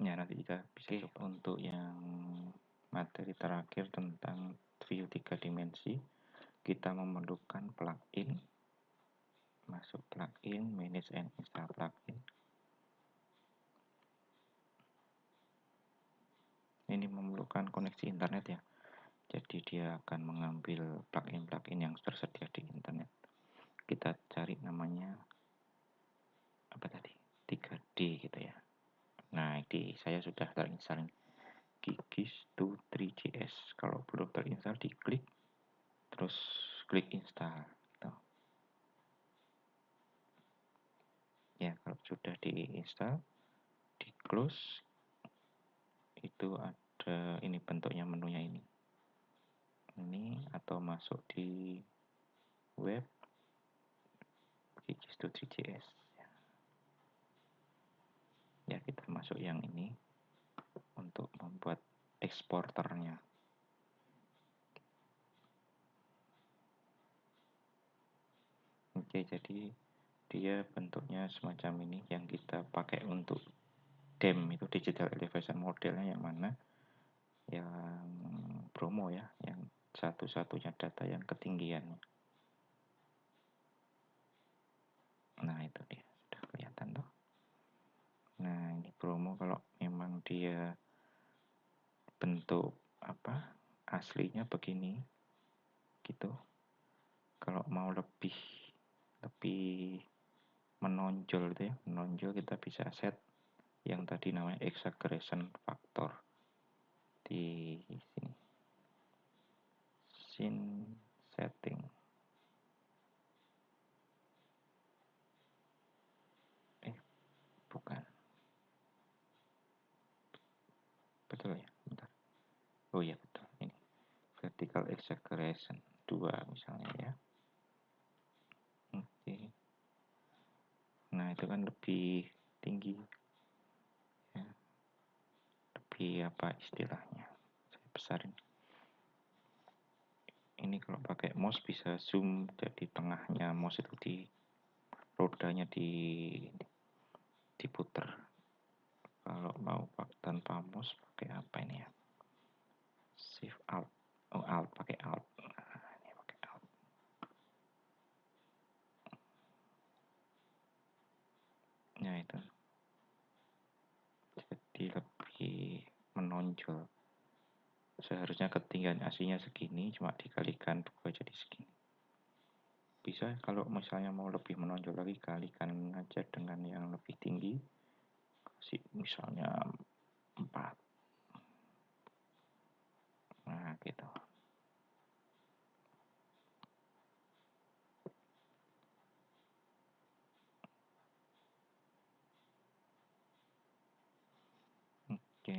Ya, nanti kita bisa coba untuk yang materi terakhir tentang view 3 dimensi. Kita memerlukan plugin. Masuk plugin, manage and install plugin. Ini memerlukan koneksi internet ya. Jadi dia akan mengambil plugin-plugin yang tersedia di internet. Kita cari namanya apa tadi? 3D gitu ya. Nah, di saya sudah terinstall Gigis to 3JS. Kalau belum terinstall diklik terus klik install gitu. Ya, kalau sudah diinstal, di close, itu ada ini bentuknya menunya ini. Atau masuk di web Gigis to 3JS. Ya, kita masuk yang ini untuk membuat eksporternya. Oke, jadi dia bentuknya semacam ini yang kita pakai untuk DEM itu digital elevation modelnya yang mana? Yang Bromo ya, yang satu-satunya data yang ketinggian. Nah, itu dia, sudah kelihatan tuh. Nah, ini Bromo kalau memang dia bentuk apa? Aslinya begini. Gitu. Kalau mau lebih menonjol gitu ya, menonjol kita bisa set yang tadi namanya exaggeration factor di sini. Scene setting. Bukan. Betul ya? Bentar. Oh iya betul. Ini vertical exaggeration 2 misalnya ya. Oke. Nah, itu kan lebih tinggi. Ya. Lebih apa istilahnya? Saya besarin. Ini kalau pakai mouse bisa zoom jadi tengahnya mouse itu di rodanya diputer. Kalau mau tanpa mouse pakai apa ini ya? Shift Alt. Oh, Alt pakai Alt. Nah, ini pakai Alt. Ya itu. Jadi lebih menonjol. Seharusnya ketinggian aslinya segini, cuma dikalikan 2 jadi segini. Bisa kalau misalnya mau lebih menonjol lagi, kalikan aja dengan yang lebih tinggi. Kasih misalnya 4. Nah, gitu. Oke.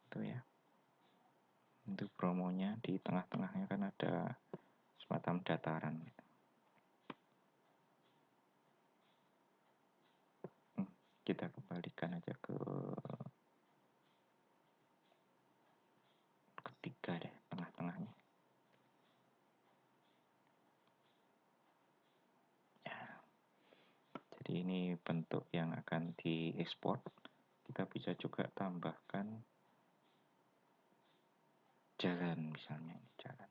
Itu ya. Untuk promonya di tengah-tengahnya kan ada semacam dataran. Kita kembalikan aja ke ketiga deh, tengah-tengahnya. Ya. Jadi ini bentuk yang akan diekspor. Kita bisa juga tambahkan jalan misalnya, ini jalan.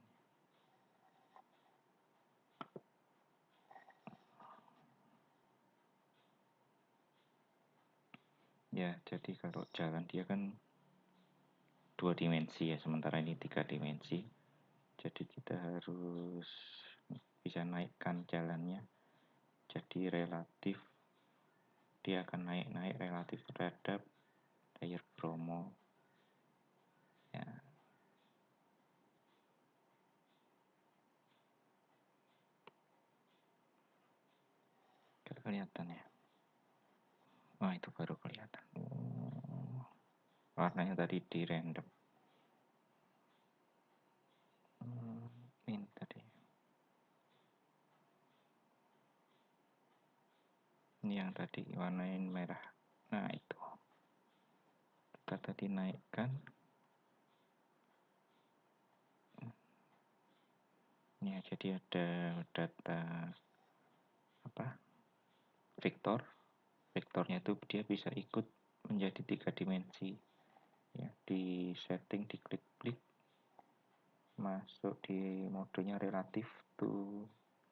Ya, jadi kalau jalan dia kan 2 dimensi ya, sementara ini 3 dimensi. Jadi kita harus bisa naikkan jalannya. Jadi relatif dia akan naik-naik relatif terhadap layer Bromo. Ya. kelihatan ya. Wah, itu baru kelihatan. Oh, warnanya tadi di random. Ini tadi. Ini yang tadi warnain merah. Nah, itu. Kita tadi naikkan. Ya, jadi ada data apa? Vektor. Vektornya itu dia bisa ikut menjadi 3 dimensi. Ya, di setting diklik-klik masuk di modenya relatif to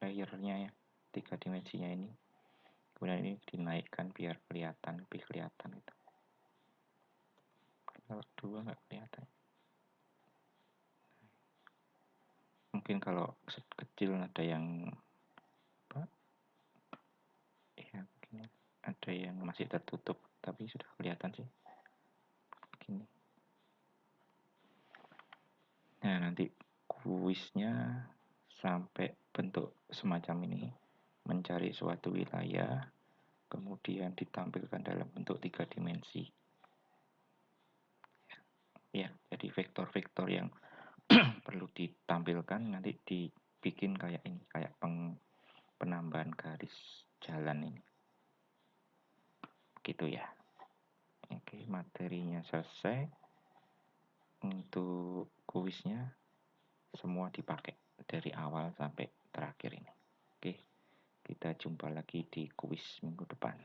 layernya ya, 3 dimensinya ini. Kemudian ini dinaikkan biar kelihatan, lebih kelihatan itu. Kalau 2 nggak kelihatan. Mungkin kalau kecil ada yang apa? Ya, begini. Ada yang masih tertutup, tapi sudah kelihatan sih. Begini. Nah, nanti kuisnya sampai bentuk semacam ini, mencari suatu wilayah, kemudian ditampilkan dalam bentuk 3 dimensi. Ya, jadi vektor-vektor yang perlu ditampilkan nanti dibikin kayak ini, kayak penambahan garis jalan ini. Gitu ya. Oke, materinya selesai. Untuk kuisnya semua dipakai dari awal sampai terakhir ini. Oke, kita jumpa lagi di kuis minggu depan.